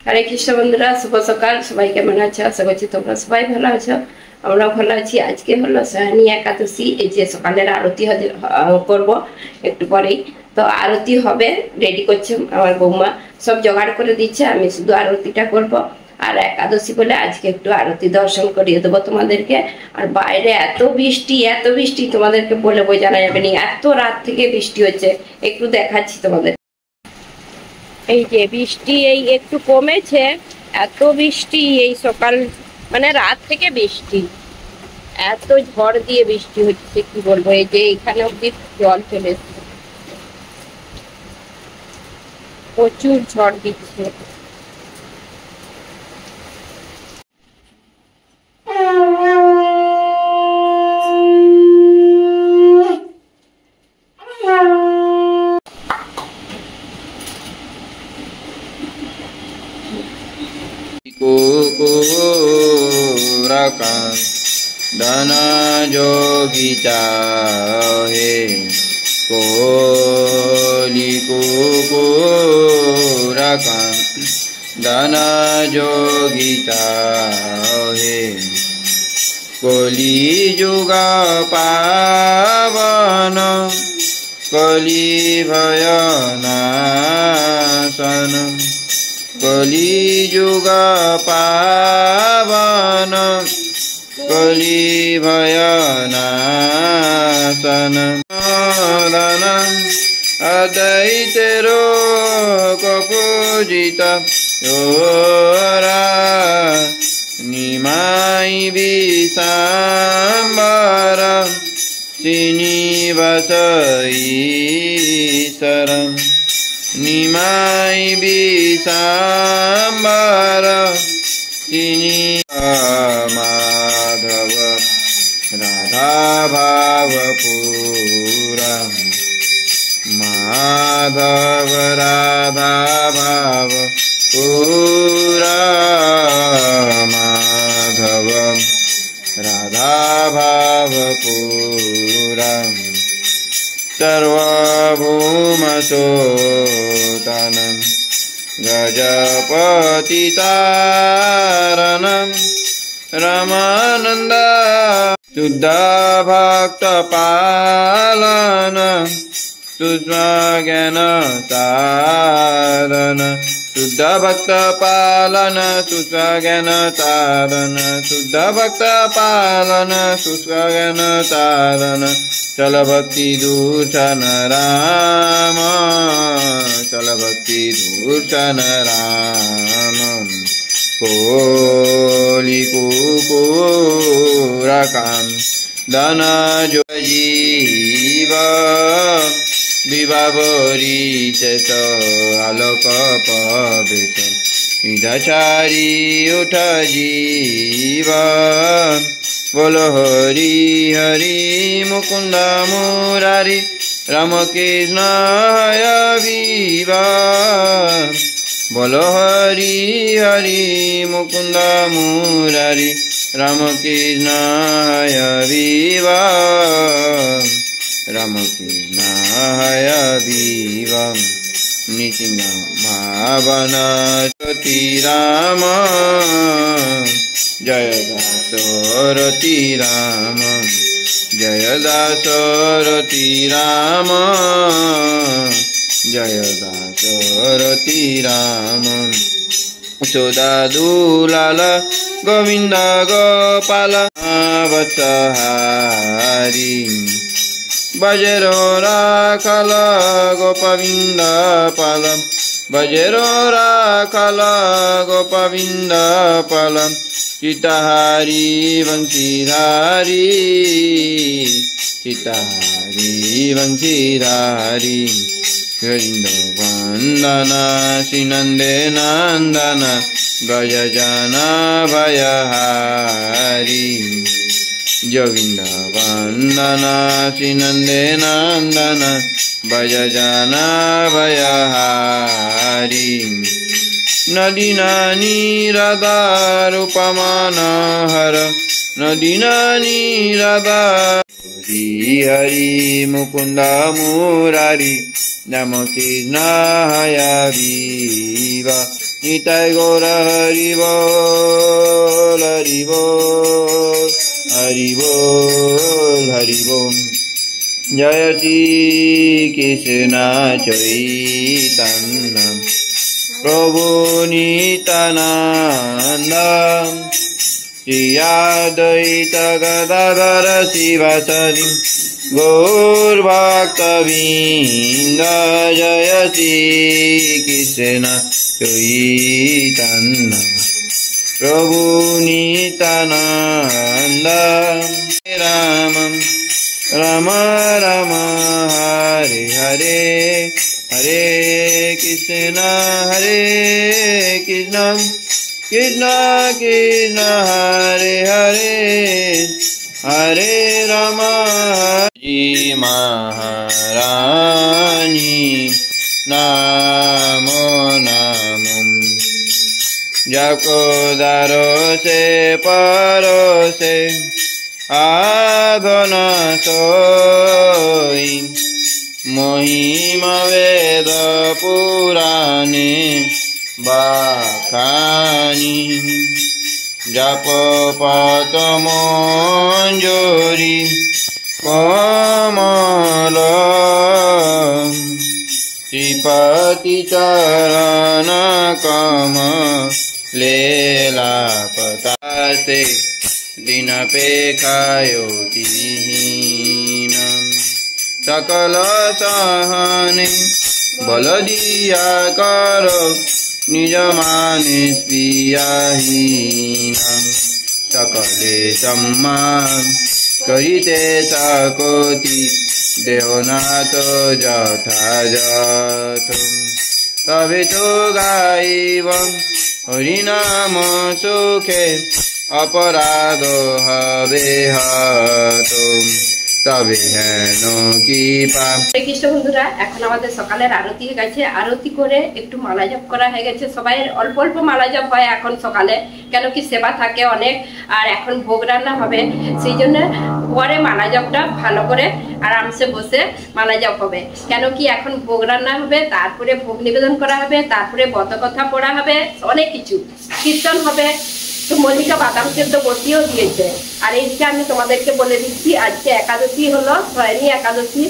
হরে কৃষ্ণ বন্ধুরা, শুভ সকাল। সবাই কেমন আছো? আশা করছি তোমরা সবাই ভালো আছো। আমরা ভালো আছি। আজকে হলো সহানী একাদশী। এই যে সকালের আরতি করব একটু পরেই। তো আরতি হবে, রেডি করছে আমার বৌমা, সব জোগাড় করে দিচ্ছে। আমি শুধু আরতিটা করব। আর একাদশী বলে আজকে একটু আরতি দর্শন করিয়ে দেবো তোমাদেরকে। আর বাইরে এত বৃষ্টি, এত বৃষ্টি, তোমাদেরকে বলে বোঝানো যাবে না। এত রাত থেকে বৃষ্টি হচ্ছে, একটু দেখাচ্ছি তোমাদের। এই যে বৃষ্টি এই একটু কমেছে। এত বৃষ্টি এই সকাল, মানে রাত থেকে বৃষ্টি, এত ঝড় দিয়ে বৃষ্টি হচ্ছে কি বলবো। এই যে এখানে অব্দি জল চলে এসছে, প্রচুর ঝড় দিচ্ছে। धना जोगी चाहे कोली कुकुरकं धना जोगी चाहे कोली जुगा पावन कली भयनाशन कली जुगा पावन कली भयनाशन अदैतेरो कपूजिता योरा निमाई विशाम्बर श्रीनिवासईशरं निमाई विशाम्बर माधव राधा भावपूरा माधव राधा भावपूरा माधव राधा भावपूरा सर्वभूमसोतनं गजपतितारणं रमानन्द शुद्ध भक्तपालन सुस्वज्ञान तारण शुद्ध भक्तपालन सुस्वज्ञान तारण शुद्ध भक्तपालन सुस्वज्ञान तारण चल भक्ति दूषण राम चल भक्ति दूषण राम कोली कुकुरकं धना जो जीव विभावरी शेष आलोक पवेश निधाचारी उठ जीव बोलो हरि हरि मुकुंद मुरारी रामकृष्ण हय विवा बोलो हरि हरि मुकुंद मुरारी रामकृष्ण हय विवा रामकृष्ण हय विवा नितिन भावन सती राम जय दासरथी राम जय दासरथी राम जय दासरथी राम यशोदा दुलाल गोविंद गोपाल वत्सहारी बजरो राखल गोपविंद पाल बजरो राखल गोपविंद पाल चिताहारी वंशीधारी चिताहारी वंशीधारी गोविंद वंदन श्रीनंदे नंदन गजजन भयहारी गोविंद वंदन श्रीनंदे नंदन भजजन भयहारी नदीना नीरदा रूपमान हर नदीना नीरदा হরি হরি মুকুন্দ মুরারি নম কৃষ্ণ হরিবা নিতাই গৌর হরি বল হরি বল হরি বল হরি বল। জয় শ্রী কৃষ্ণ চৈতন্য প্রভু নিত্যানন্দ শ্রী অদ্বৈত গদাধর শিবাসাদি গৌর ভক্তবৃন্দ। জয় শ্রী কৃষ্ণ চৈতন্য প্রভু নিত্যানন্দ। রাম রাম রাম হরে হরে হরে কৃষ্ণ কৃষ্ণ কৃষ্ণ হরে হরে হরে রাম। জি মহারানী নামো নামো যাকো দারোসে পরোসে আধন সোই মহিমা বেদ পুরাণে বাখানি জপ পত মঞ্জুরি কমল শ্রীপতি চরণ কমলেলা পতাসে দিনপেক্ষায়োতিহীন সকল সহনে বল দিয়া কর নিজ মানে প্রিয়াহীন সকলে সম্মান করিতে সকতি দেহনাথ যথাযথ তবে তো গাইব হরিনাম সুখে অপরাধ হবে হত তবে হেন কি পাপ। হরে কৃষ্ণ বন্ধুরা, এখন আমাদের সকালের আরতি হয়ে গেছে। আরতি করে একটু মালা জপ করা হয়ে গেছে। সবাই অল্প অল্প মালা জপ হয় এখন সকালে, কেন কি সেবা থাকে অনেক, আর এখন ভোগ রান্না হবে, সেই জন্য পরে মালা জপটা ভালো করে আরামসে বসে মালা জপ হবে। কেন কি এখন ভোগ রান্না হবে, তারপরে ভোগ নিবেদন করা হবে, তারপরে ব্রতকথা পড়া হবে, অনেক কিছু কীর্তন হবে। তো মল্লিকা বাদাম সেদ্ধ বসিয়েও দিয়েছে। আর এইদিকে আমি তোমাদেরকে বলে দিচ্ছি, আজকে একাদশী হলো, শয়নী একাদশী।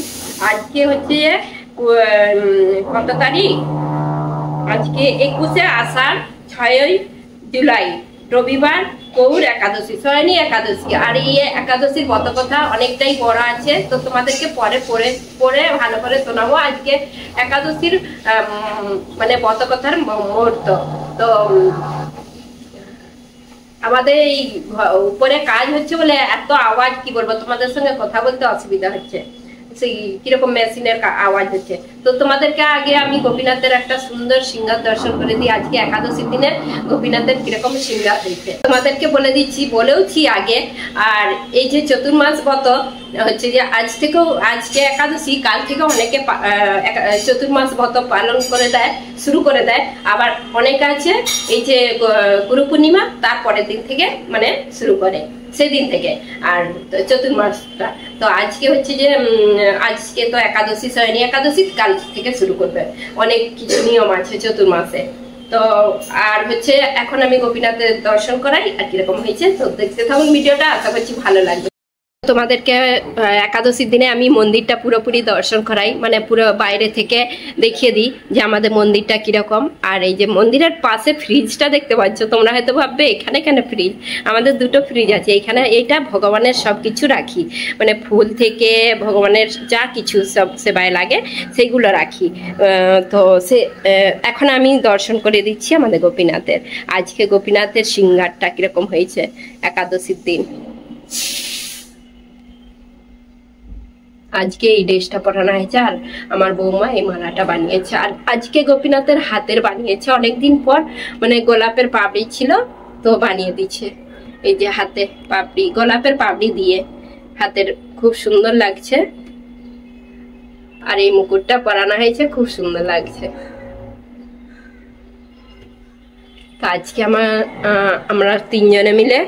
আজকে হচ্ছে কত তারিখ? আজকে 21শে আষাঢ় 6ই জুলাই রবিবার, গৌর একাদশী, শয়নী একাদশী। আর এই একাদশীর ব্রতকথা অনেকটাই বড় আছে, তো তোমাদেরকে পরে পড়ে ভালো করে শোনাবো। আজকে একাদশীর মানে ব্রতকথার মুহূর্ত। তো আমাদের এই উপরে কাজ হচ্ছে বলে এত আওয়াজ, কি বলবো, তোমাদের সঙ্গে কথা বলতে অসুবিধা হচ্ছে, সেই কিরকম মেশিনের আওয়াজ হচ্ছে। তো তোমাদেরকে আগে আমি গোপীনাথের একটা সুন্দর সিংহার দর্শন করে দিই। আজকে একাদশীর দিনে গোপীনাথের কিরকম সিংহার হয়েছে তোমাদেরকে বলে দিচ্ছি, বলেওছি আগে। আর এই যে চতুর্মাস ব্রত হচ্ছে যে আজকে একাদশী, কাল থেকে অনেকে চতুর্মাস ব্রত পালন করে দেয়, শুরু করে দেয়। আবার অনেকে আছে এই যে গুরু পূর্ণিমা তার পরের দিন থেকে মানে শুরু করে, সেদিন থেকে। আর চতুর্মাসটা তো আজকে হচ্ছে যে আজকে তো একাদশী, শয়নী একাদশী, কাল থেকে শুরু করবে। অনেক কিছু নিয়ম আছে চতুর্মাসে। তো আর হচ্ছে এখন আমি গোপীনাথের দর্শন করাই আর কিরকম হয়েছে, তো দেখতে থাকুন ভিডিওটা, আশা করছি ভালো লাগবে। তোমাদেরকে একাদশীর দিনে আমি মন্দিরটা পুরোপুরি দর্শন করাই, মানে পুরো বাইরে থেকে দেখিয়ে দিই যে আমাদের মন্দিরটা কিরকম। আর এই যে মন্দিরের পাশে ফ্রিজটা দেখতে পাচ্ছ, তোমরা হয়তো ভাববে এখানে কেন ফ্রিজ। আমাদের দুটো ফ্রিজ আছে এখানে। এইটা ভগবানের সব কিছু রাখি, মানে ফুল থেকে ভগবানের যা কিছু সব সেবায় লাগে সেইগুলো রাখি। তো সে এখন আমি দর্শন করে দিচ্ছি আমাদের গোপীনাথের। আজকে গোপীনাথের সিংহারটা কিরকম হয়েছে একাদশীর দিন। আজকে এই ড্রেসটা পরানো হয়েছে, আর আমার বৌমা এই মালাটা বানিয়েছে। আর আজকে গোপীনাথের হাতের বানিয়েছে, অনেকদিন পর, মানে গোলাপের পাপড়ি ছিল তো বানিয়ে দিচ্ছে। এই যে হাতে পাপড়ি, গোলাপের পাপড়ি দিয়ে হাতের, খুব সুন্দর লাগছে। আর এই মুকুটটা পরানো হয়েছে, খুব সুন্দর লাগছে। তো আজকে আমরা তিনজনে মিলে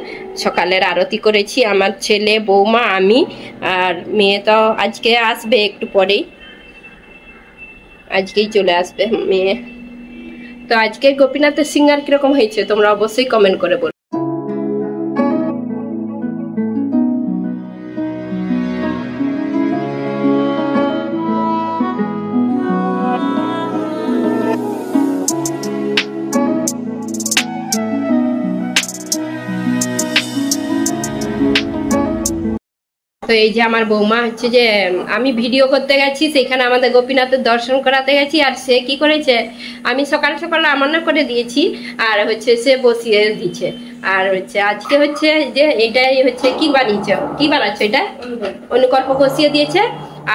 সকালের আরতি করেছি। আমার ছেলে, বৌমা, আমি আর মেয়ে তো আজকে আসবে একটু পরেই, আজকেই চলে আসবে মেয়ে। তো আজকে গোপীনাথের সিঙ্গার কিরকম হয়েছে তোমরা অবশ্যই কমেন্ট করে বলো। তো এই যে আমার বৌমা হচ্ছে যে আমি ভিডিও করতে গেছি, সেখানে আমাদের গোপীনাথের দর্শন করাতে গেছি, আর সে কি করেছে, আমি সকাল সকাল রান্না করে দিয়েছি আর হচ্ছে সে বসিয়ে দিচ্ছে। আর হচ্ছে আজকে হচ্ছে যে এটাই হচ্ছে কি বানাচ্ছ এটা অনুকল্প বসিয়ে দিয়েছে,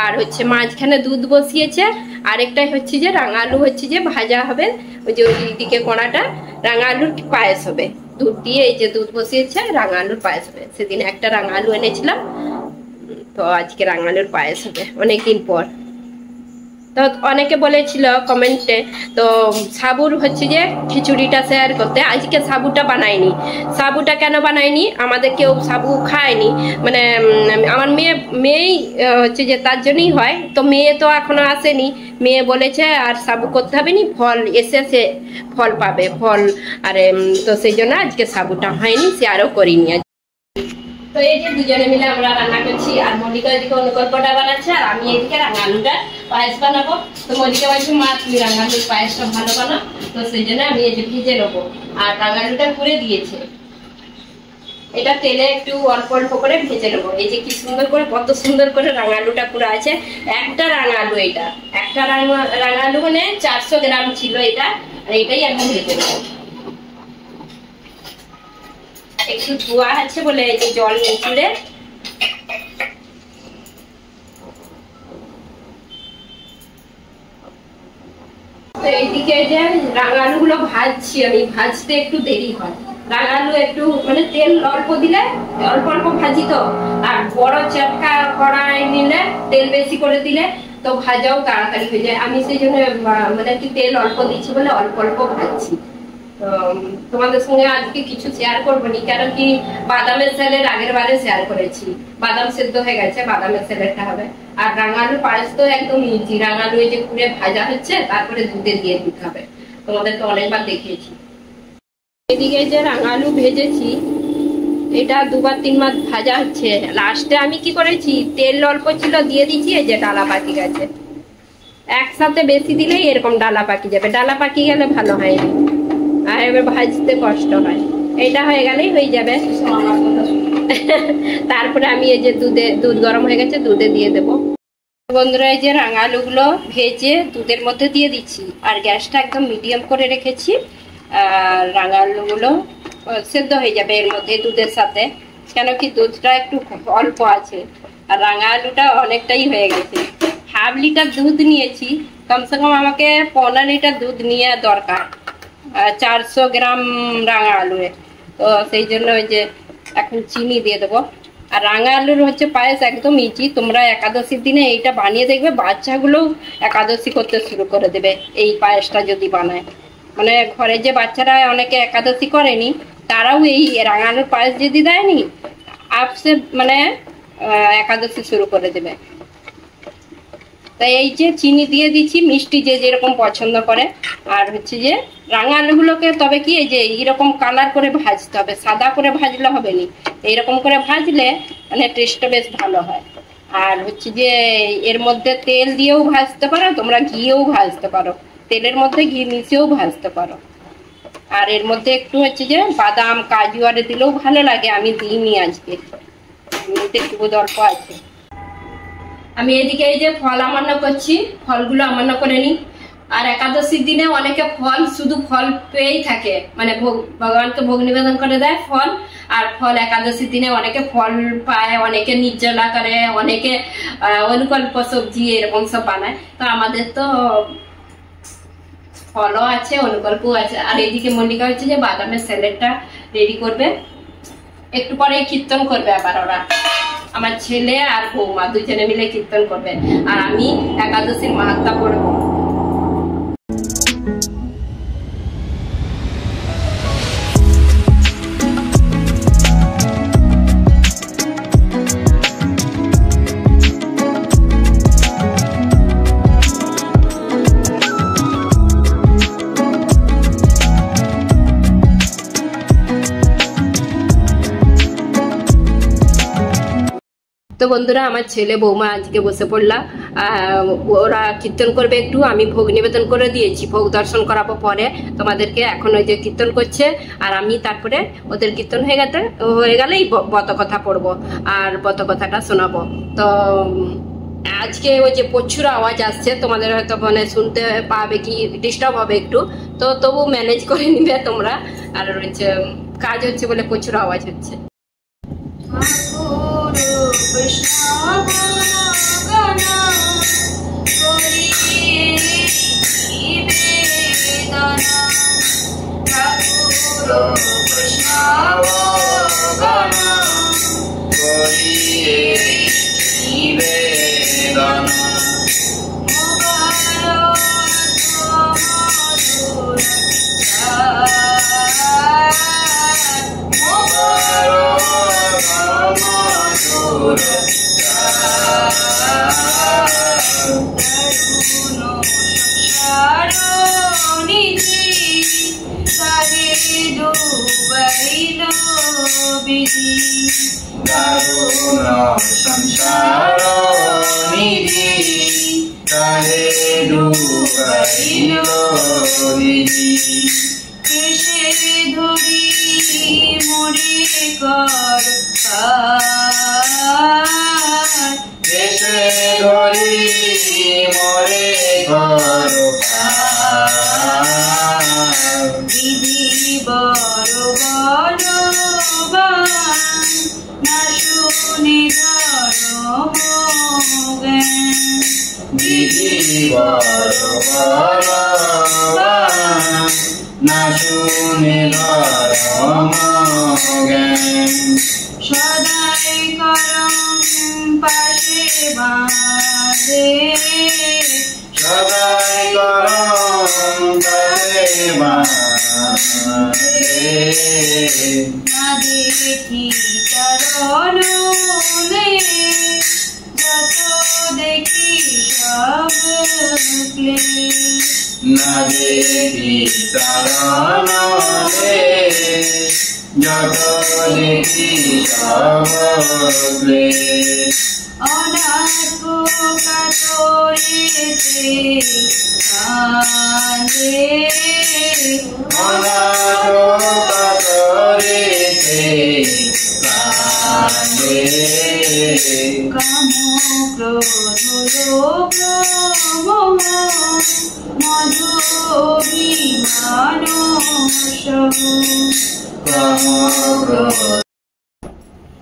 আর হচ্ছে মাঝখানে দুধ বসিয়েছে, আর একটাই হচ্ছে যে রাঙা আলু হচ্ছে যে ভাজা হবে, ওই যে ওইদিকে কোনাটা রাঙা আলুর পায়েস হবে। দুধ দিয়ে এই যে দুধ বসিয়েছে, রাঙা আলুর পায়েস হবে। সেদিন একটা রাঙা আলু এনেছিলাম, তো আজকে রাঙা আলুর পায়েস হবে অনেকদিন পর। তো অনেকে বলেছিল কমেন্টে, তো সাবুর হচ্ছে যে খিচুড়িটা শেয়ার করতে। আজকে সাবুটা বানাইনি। সাবুটা কেন বানাইনি, আমাদের কেউ সাবু খায়নি, মানে আমার মেয়েই হচ্ছে যে তার জন্যই হয়। তো মেয়ে তো এখনো আসেনি, মেয়ে বলেছে আর সাবু করতে হবে নি, ফল এসে ফল পাবে ফল। আরে তো সেই জন্য আজকে সাবুটা হয়নি, শেয়ারও করিনি। তো এই যে দুজনে মিলে আমরা রান্না করছি, আর মল্লিকা এদিকে অনুকল্পটা বানাচ্ছে, আর আমি এদিকে রাঙা আলুটা পায়েস বানাবো। তো মল্লিকা বলছে মা তুমি রাঙা আলুর পায়েসটা ভালো বানাও, তো সেই জন্য আমি এই যে ভিজে নেবো। আর রাঙা আলুটা পুড়ে দিয়েছে, এটা তেলে একটু অল্প অল্প করে ভেজে নেবো। এই যে কি সুন্দর করে, কত সুন্দর করে রাঙা আলুটা পুরো আছে। একটা রাঙা আলু, এটা একটা রাঙা আলু মানে 400 গ্রাম ছিল এটা, আর এটাই আমি ভেজে নেবো। একটু ধোয়া আছে বলে এই যে জল নিচুড়ে তো এইদিকে যে রাঙা আলু গুলো ভাজছি আমি, ভাজতে একটু দেরি হয়। রাঙা আলু একটু মানে তেল অল্প দিলে, অল্প অল্প ভাজি তো, আর বড় চটকা কড়াই নিলে তেল বেশি করে দিলে তো ভাজাও তাড়াতাড়ি হয়ে যায়। আমি সেই জন্য মানে একটু তেল অল্প দিচ্ছি বলে অল্প অল্প ভাজছি। তোমাদের সঙ্গে আজকে কিছু শেয়ার করবো নি, কারণ কি বাদামের স্যালাড আগের বারে শেয়ার করেছি, বাদাম সেদ্ধ হয়ে গেছে, বাদামের স্যালাডটা হবে। আর রাঙা আলু পায়েস তো একদম ইজি, রাঙা আলু যে পুরে ভাজা হচ্ছে, তারপরে দুধে দিয়ে দিতে হবে, তোমাদের তো অনেকবার দেখিয়েছি। এদিকে যে রাঙা আলু ভেজেছি, এটা 2-3 বার ভাজা হচ্ছে। লাস্টে আমি কি করেছি, তেল অল্প ছিল দিয়ে দিচ্ছি, এই যে ডালা পাকি গেছে। একসাথে বেশি দিলেই এরকম ডালা পাকি যাবে, ডালা পাকি গেলে ভালো হয়নি, আর এবার ভাজতে কষ্ট হয়। এটা হয়ে গেলেই হয়ে যাবে। তারপরে আমি এই যে দুধ গরম হয়ে গেছে, দুধে দিয়ে দেবো। বন্ধুরা এই যে রাঙা আলুগুলো ভেজে দুধের মধ্যে দিয়ে দিচ্ছি, আর গ্যাসটা একদম মিডিয়াম করে রেখেছি। আর রাঙা আলুগুলো সেদ্ধ হয়ে যাবে এর মধ্যে দুধের সাথে, কেন কি দুধটা একটু অল্প আছে, আর রাঙা আলুটা অনেকটাই হয়ে গেছে। 1/2 লিটার দুধ নিয়েছি, কমসে কম আমাকে 1.5 লিটার দুধ নেওয়া দরকার 400 গ্রাম রাঙা আলু। তো সেই জন্য ওই যে এখন চিনি দিয়ে দেবো। আর রাঙা আলুর হচ্ছে পায়েস একদম ইজি, তোমরা একাদশীর দিনে এইটা বানিয়ে দেখবে, বাচ্চাগুলোও একাদশী করতে শুরু করে দেবে এই পায়েসটা যদি বানায়। মানে ঘরে যে বাচ্চারা অনেকে একাদশী করেনি, তারাও এই রাঙা আলুর পায়েস যদি দেয়নি, আপসে মানে একাদশী শুরু করে দেবে। তাই এই যে চিনি দিয়ে দিচ্ছি, মিষ্টি যে যেরকম পছন্দ করে। আর হচ্ছে যে রাঙা আলুগুলোকে তবে কি এই যে এইরকম কালার করে ভাজতে হবে, সাদা করে ভাজলে হবে না, এইরকম করে ভাজলে মানে টেস্টটা বেশ ভালো হয়। আর হচ্ছে যে এর মধ্যে তেল দিয়েও ভাজতে পারো তোমরা, ঘিয়েও ভাজতে পারো, তেলের মধ্যে ঘি মিশিয়েও ভাজতে পারো। আর এর মধ্যে একটু হচ্ছে যে বাদাম কাজু আর দিলেও ভালো লাগে, আমি দিইনি আজকে, একটু অল্প আছে। আমি এদিকে এই যে ফল আমান্য করছি, ফলগুলো আমান্য করে নিই। আর একাদশীর দিনে অনেকে ফল শুধু ফল পেয়েই থাকে, মানে ভগবানকে ভোগ নিবেদন করে দেয় ফল। আর ফল একাদশীর দিনে অনেকে ফল পায়, অনেকে নির্জলা করে, অনেকে অনুকল্প সবজি এরকম সব বানায়। তো আমাদের তো ফলও আছে, অনুকল্পও আছে। আর এইদিকে মল্লিকা হচ্ছে যে বাদামের স্যালাডটা রেডি করবে, একটু পরে কীর্তন করবে আবার ওরা, আমার ছেলে আর বৌমা দুজনে মিলে কীর্তন করবে, আর আমি একাদশীর মাহাত্ম্য পড়বো। তো বন্ধুরা, আমার ছেলে বৌমা আজকে বসে পড়লাম, ওরা কীর্তন করবে একটু, আমি ভোগ নিবেদন করে দিয়েছি, ভোগ দর্শন করাবো পরে তোমাদেরকে। এখন ওই যে কীর্তন করছে, আর আমি তারপরে ওদের কীর্তন হয়ে গেলেই ব্রত কথা পড়বো আর ব্রত কথাটা শোনাবো। তো আজকে ওই যে প্রচুর আওয়াজ আসছে, তোমাদের হয়তো মানে শুনতে পাবে কি ডিস্টার্ব হবে একটু, তো তবু ম্যানেজ করে নিবে তোমরা। আর হচ্ছে কাজ হচ্ছে বলে প্রচুর আওয়াজ হচ্ছে।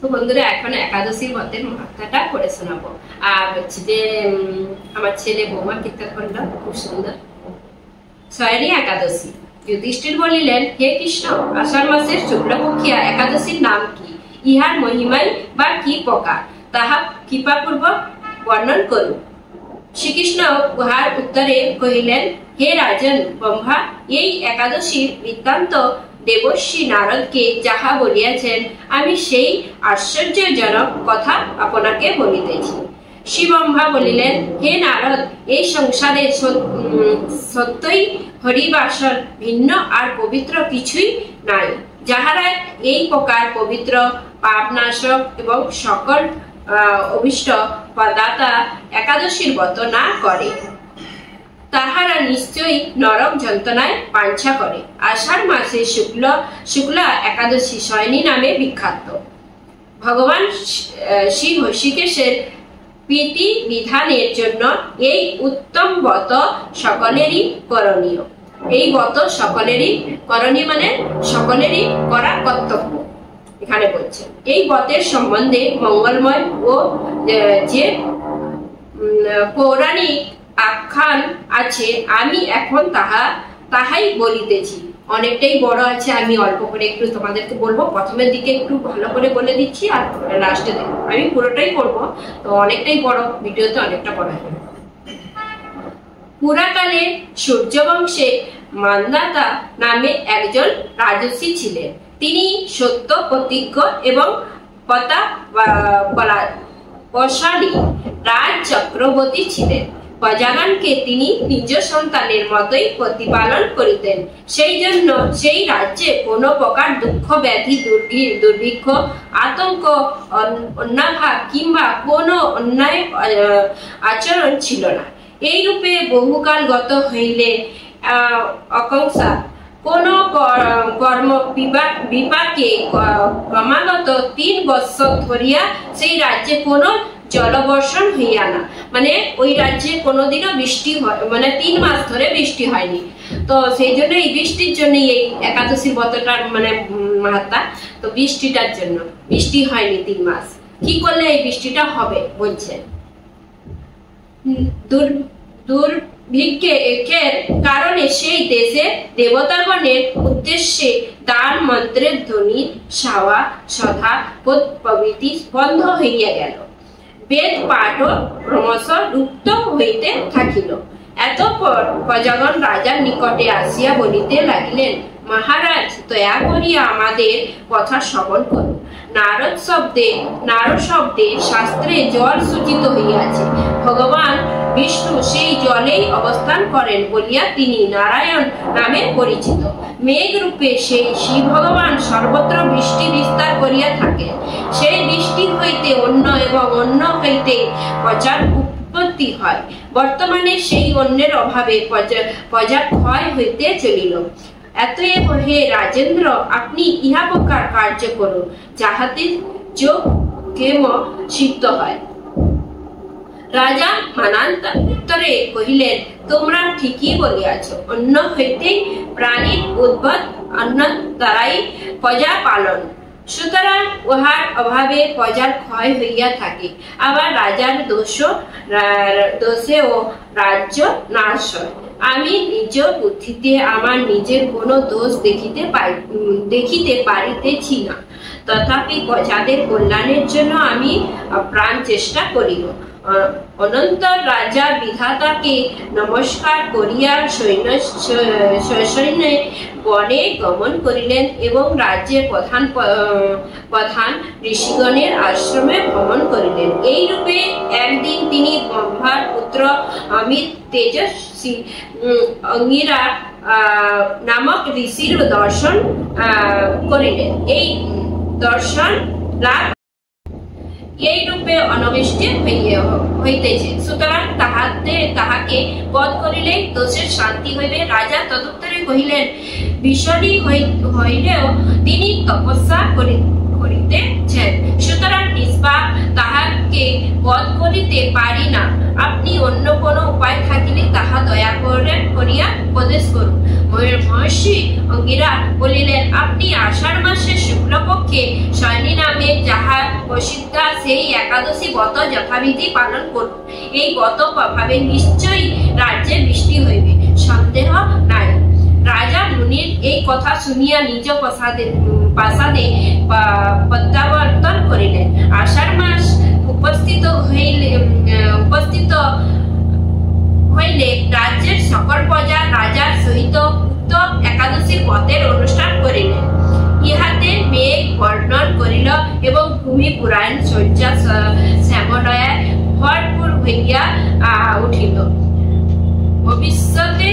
তো বন্ধুরা, এখন একাদশীর ব্রতের মাথাটা করে শোনাবো। আর হচ্ছে যে আমার ছেলে বৌমা কীর্তন করলো খুব সুন্দর। শয়নী একাদশী। যুধিষ্ঠির বলিলেন, হে কৃষ্ণ, আষাঢ় মাসের শুক্লপক্ষিয়া একাদশীর নাম কি? ইহার মহিমাই বা কি প্রকার, তাহা কৃপাপূর্বক বর্ণন করুন। শ্রীকৃষ্ণ উহার উত্তরে কহিলেন, হে রাজন ব্রহ্মা, এই একাদশীর বৃত্তান্ত দেবর্ষি নারদকে যাহা বলিয়াছেন, আমি সেই আশ্চর্যজনক কথা আপনাকে বলিতেছি। শ্রী ব্রহ্মা বলিলেন, হে নারদ, এই সংসারে সত্যই হরিবাসর ভিন্ন আর পবিত্র কিছুই নাই, যাহারা এই প্রকার পবিত্র পাপনাশক এবং সকল অভিষ্ট প্রদাতা একাদশীর ব্রত না করে, তাহারা নিশ্চয়ই নরক যন্ত্রণায় পাঞ্ছা করে। আষাঢ় মাসে শুক্লা একাদশী শয়নী নামে বিখ্যাত। ভগবান শ্রী হৃষিকেশের প্রীতি বিধানের জন্য এই উত্তম ব্রত সকলেরই করণীয়। এই ব্রত সকলেরই করণীয় মানে সকলেরই করা কর্তব্য। এখানে বলছে এই ব্রতের সম্বন্ধে মঙ্গলময় ও যে পৌরাণিক আখ্যান আছে, আমি এখন তাহাই বলিতেছি। অনেকটাই বড় আছে, আমি অল্প করে একটু তোমাদেরকে বলবো। প্রথমের দিকে একটু ভালো করে বলে দিচ্ছি, আর লাস্টে দেখো আমি পুরোটাই করবো, তো অনেকটাই বড়, ভিডিওতে অনেকটা বড় হবে। পুরাকালে সূর্যবংশে মান্দাতা নামে একজন রাজর্ষি ছিলেন। তিনি সত্য প্রতিজ্ঞ এবং প্রতাপশালী রাজ চক্রবর্তী ছিলেন। প্রজাগণকে তিনি নিজ সন্তানের মতোই প্রতিপালন করিতেন। সেই জন্য সেই রাজ্যে কোনো প্রকার দুঃখ, ব্যাধি, দুর্ভিক্ষ, আতঙ্ক, অন্যাভাব কিংবা কোনো অন্যায় আচরণ ছিল না। এই রূপে বহুকাল গত হইলে আকাঙ্ক্ষা কোন কর্ম বিপাকে ক্রমাগত 3 বৎসর ধরিয়া সেই রাজ্যে কোনো জলবর্ষণ হইয়া না, মানে ওই রাজ্যে কোনোদিনও বৃষ্টি হয়, মানে 3 মাস ধরে বৃষ্টি হয়নি। তো সেই জন্য এই বৃষ্টির জন্য এই একাদশী ব্রতটার মানে মাহাত্ম্য, তো বৃষ্টিটার জন্য বৃষ্টি হয়নি 3 মাস। কি করলে এই বৃষ্টিটা হবে বলছে? দুর্ভিক্ষের কারণে সেই দেশে দেবতাগণের উদ্দেশ্যে দান, মন্ত্রের ধ্বনি, সাওয়া, সধা, প্রভৃতি বন্ধ হইয়া গেল। বেদ পাঠও ক্রমশ লুপ্ত হইতে থাকিল। এতপর প্রজাগণ রাজার নিকটে আসিয়া বলিতে লাগিলেন, মহারাজ, দয়া করিয়া আমাদের কথা শ্রবণ করুন। নারদ শব্দে শাস্ত্রে জল সূচিত হইয়াছে। ভগবান বিষ্ণু সেই জলেই অবস্থান করেন বলিয়া তিনি নারায়ণ নামে পরিচিত। মেঘ রূপে সেই শিব ভগবান সর্বত্র বৃষ্টি বিস্তার করিয়া থাকেন। সেই বৃষ্টি হইতে অন্ন এবং অন্ন হইতে প্রজার উৎপত্তি হয়। বর্তমানে সেই অন্নের অভাবে প্রজা ক্ষয় হইতে চলিল। এতএব হে রাজেন্দ্র, আপনি ইহা প্রকার কার্য করুন, যাহাতে যোগ ক্ষেম সিদ্ধ হয়। রাজা মানান্তরে কহিলেন, তোমরা ঠিকই বলিয়াছ। অন্ন হইতেই প্রাণীর উদ্ভব, অন্ন দ্বারাই প্রজা পালন। সুতরাং উহার অভাবে প্রজার ক্ষয় হইয়া থাকে। আবার রাজার দোষেও রাজ্য নাশ হয়। আমি নিজ বুদ্ধিতে আমার নিজের কোনো দোষ দেখিতে পারিতেছি না, তথাপি প্রজাদের কল্যাণের জন্য আমি প্রাণ চেষ্টা করিব। অনন্তর রাজা বিধাতাকে নমস্কার করিয়া সৈন্যে বনে গমন করিলেন এবং রাজ্যের প্রধান ঋষিগণের আশ্রমে ভ্রমণ করিলেন। এই রূপে একদিন তিনি ব্রহ্মার পুত্র অমিত তেজস্বী অঙ্গিরা নামক ঋষির দর্শন করিলেন। এই দর্শন লাভ এই রূপে অনবিষ্ট হইতেছে। সুতরাং তাহাকে বধ করিলে দোষের শান্তি হইবে। রাজা তদুত্তরে কহিলেন, বিষণী হইলেও তিনি তপস্যা করিতেছেন, সুতরাং নিষ্পাপ তাহাকে বধ করিতে পারি না। আপনি অন্য কোনো উপায় থাকিলে তাহা দয়া করিয়া উপদেশ করুন। মহর্ষি অঙ্গিরা বলিলেন, আপনি আষাঢ় মাসের শুক্লপক্ষে শয়নী নামে যাহা প্রসিদ্ধ সেই একাদশী ব্রত যথাবিধি পালন করুন। এই ব্রত প্রভাবে নিশ্চয়ই রাজ্যে বৃষ্টি হইবে, সন্দেহ নাই। রাজা মুনির এই কথা শুনিয়া নিজ প্রাসাদে প্রত্যাবর্তন করিলেন। আষাঢ় মাস উপস্থিত হইলে রাজ্যের সকল প্রজা রাজার সহিত উক্ত একাদশীর ব্রতের অনুষ্ঠান করিলেন। ইহাতে মেঘ বর্ণন করিল এবং ভূমি পুরাণ শয্যা শ্যামলয়া ভরপুর হইয়া উঠিল। ভবিষ্যতে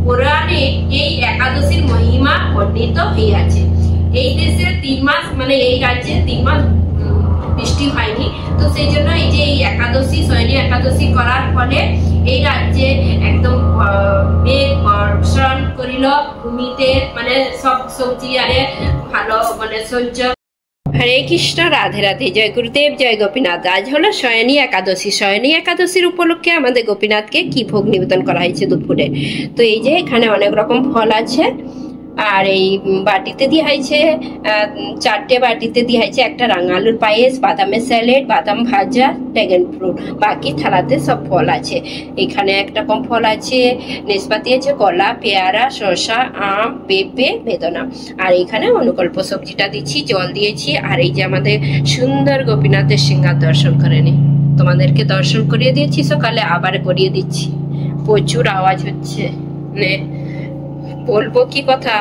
পুরাণে এই একাদশীর মহিমা বর্ণিত হইয়াছে। এই দেশে 3 মাস, মানে এই রাজ্যে 3 মাস বৃষ্টি হয়নি। তো সেই জন্য এই যে এই একাদশী, শয়নী একাদশী করার ফলে এই রাজ্যে একদম মেঘ বর্ষণ করিল, ভূমিতে মানে সব সবজি আরে ভালো মানে সহ্য। হরে কৃষ্ণ, রাধে রাধে, জয় গুরুদেব, জয় গোপীনাথ। আজ হলো শয়নী একাদশী। শয়নী একাদশীর উপলক্ষে আমাদের গোপীনাথকে কি ভোগ নিবেদন করা হয়েছে দুপুরে। তো এই যে এখানে অনেক রকম ফল আছে, আর এই বাটিতে দিয়া হয়েছে 4টে বাটিতে দিয়া হয়েছে একটা রাঙালুর পায়েস, বাদামের স্যালেড, বাদাম ভাজা, ড্রাগন ফ্রুট। বাকি থালাতে সব ফল আছে। এখানে একটা কম ফল আছে, নেসপাতি আছে, কলা, পেয়ারা, শসা, আম, পেঁপে, বেদনা। আর এখানে অনুকল্প সবজিটা দিচ্ছি, জল দিয়েছি। আর এই যে আমাদের সুন্দর গোপীনাথের সিংহার দর্শন করে নি, তোমাদেরকে দর্শন করিয়ে দিয়েছি সকালে, আবার করিয়ে দিচ্ছি। প্রচুর আওয়াজ হচ্ছে, বলবো কি কথা।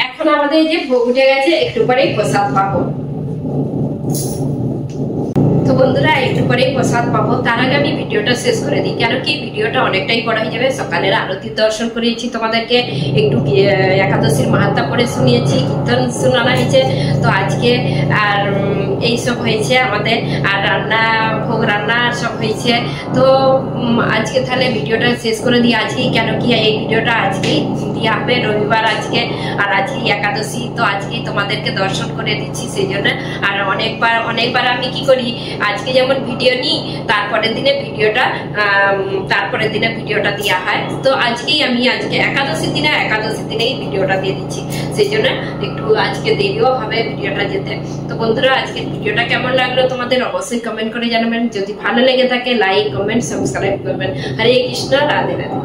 এখন আমাদের আমাদের এই যে ভোগ উঠে গেছে, একটু পরেই প্রসাদ পাবো। তো বন্ধুরা একটু পরেই প্রসাদ পাবো, তার আগে আমি ভিডিওটা শেষ করে দিই, কেন কি ভিডিওটা অনেকটাই বড় হয়ে যাবে। সকালের আরতির দর্শন করিয়েছি তোমাদেরকে, একটু একাদশীর মাহাত্ম্য পড়ে শুনিয়েছি, কীর্তন শোনানো হয়েছে। তো আজকে আর এইসব হয়েছে আমাদের, আর রান্না ভোগ রান্না সব হয়েছে। তো আজকে তাহলে ভিডিওটা শেষ করে দিই আজকেই, কেন কি এই ভিডিওটা আজকেই দেওয়া হবে, রবিবার আজকে, আর আজকেই একাদশী। তো আজকেই তোমাদেরকে দর্শন করে দিচ্ছি সেই জন্য। আর অনেকবার আমি কি করি, আজকে যেমন ভিডিও নিই, তারপরের দিনে ভিডিওটা দেওয়া হয়। তো আজকেই আমি একাদশীর দিনেই ভিডিওটা দিয়ে দিচ্ছি, সেই জন্য একটু আজকে দেরিও হবে ভিডিওটা যেতে। তো বন্ধুরা আজকের ভিডিওটা কেমন লাগলো তোমাদের অবশ্যই কমেন্ট করে জানাবেন। যদি ভালো লেগে থাকে লাইক, কমেন্ট, সাবস্ক্রাইব করবেন। হরে কৃষ্ণ, রাধে রাধে।